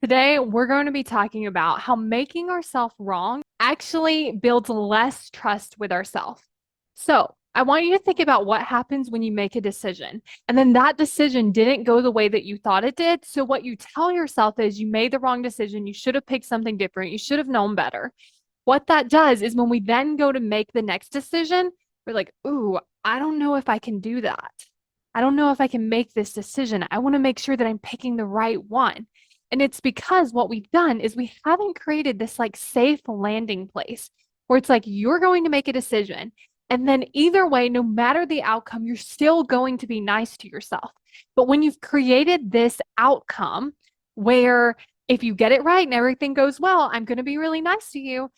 Today, we're going to be talking about how making ourselves wrong actually builds less trust with ourselves. So, I want you to think about what happens when you make a decision, and then that decision didn't go the way that you thought it did. So, what you tell yourself is you made the wrong decision. You should have picked something different. You should have known better. What that does is when we then go to make the next decision, we're like, ooh, I don't know if I can do that. I don't know if I can make this decision. I want to make sure that I'm picking the right one. And it's because what we've done is we haven't created this like safe landing place where it's like you're going to make a decision. And then either way, no matter the outcome, you're still going to be nice to yourself. But when you've created this outcome where if you get it right and everything goes well, I'm going to be really nice to you.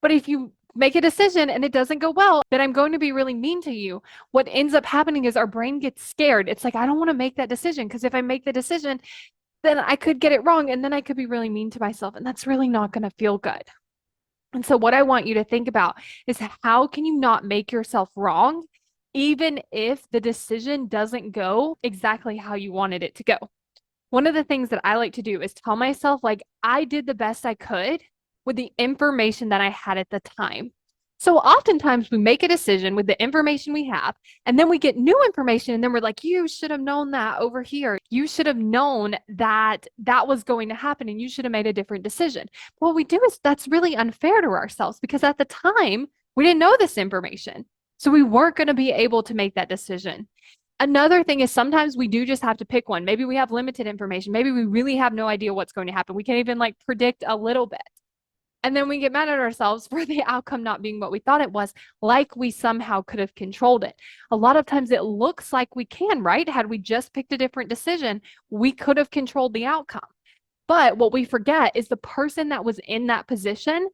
But if you make a decision and it doesn't go well, then I'm going to be really mean to you. What ends up happening is our brain gets scared. It's like, I don't want to make that decision because if I make the decision, then I could get it wrong and then I could be really mean to myself. And that's really not going to feel good. And so, what I want you to think about is how can you not make yourself wrong, even if the decision doesn't go exactly how you wanted it to go? One of the things that I like to do is tell myself, like, I did the best I could with the information that I had at the time. So oftentimes we make a decision with the information we have, and then we get new information, and then we're like, you should have known that over here. You should have known that that was going to happen, and you should have made a different decision. What we do is that's really unfair to ourselves because at the time we didn't know this information. So we weren't going to be able to make that decision. Another thing is sometimes we do just have to pick one. Maybe we have limited information. Maybe we really have no idea what's going to happen. We can't even like predict a little bit. And then we get mad at ourselves for the outcome not being what we thought it was, like we somehow could have controlled it. A lot of times it looks like we can, right? Had we just picked a different decision, we could have controlled the outcome. But what we forget is the person that was in that position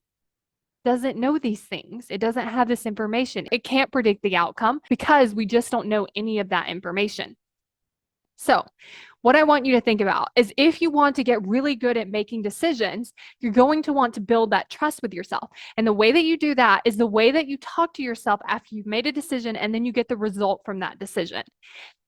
doesn't know these things. It doesn't have this information. It can't predict the outcome because we just don't know any of that information. So, what I want you to think about is if you want to get really good at making decisions, you're going to want to build that trust with yourself. And the way that you do that is the way that you talk to yourself after you've made a decision and then you get the result from that decision.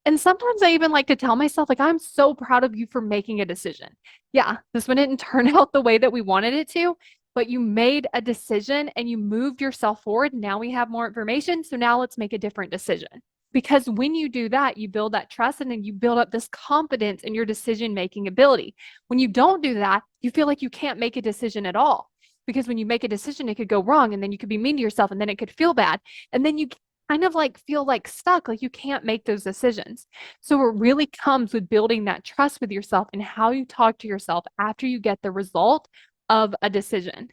And sometimes I even like to tell myself, like, I'm so proud of you for making a decision. Yeah, this one didn't turn out the way that we wanted it to, but you made a decision and you moved yourself forward. Now we have more information. So now let's make a different decision. Because when you do that, you build that trust and then you build up this confidence in your decision making ability. When you don't do that, you feel like you can't make a decision at all. Because when you make a decision, it could go wrong and then you could be mean to yourself and then it could feel bad. And then you kind of like feel like stuck, like you can't make those decisions. So it really comes with building that trust with yourself and how you talk to yourself after you get the result of a decision.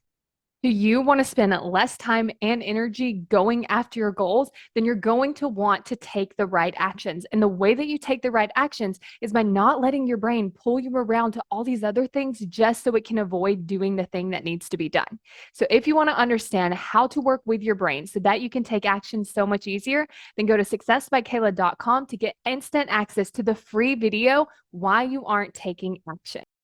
Do you want to spend less time and energy going after your goals? Then you're going to want to take the right actions. And the way that you take the right actions is by not letting your brain pull you around to all these other things just so it can avoid doing the thing that needs to be done. So if you want to understand how to work with your brain so that you can take action so much easier, then go to successbykayla.com to get instant access to the free video, Why You Aren't Taking Action.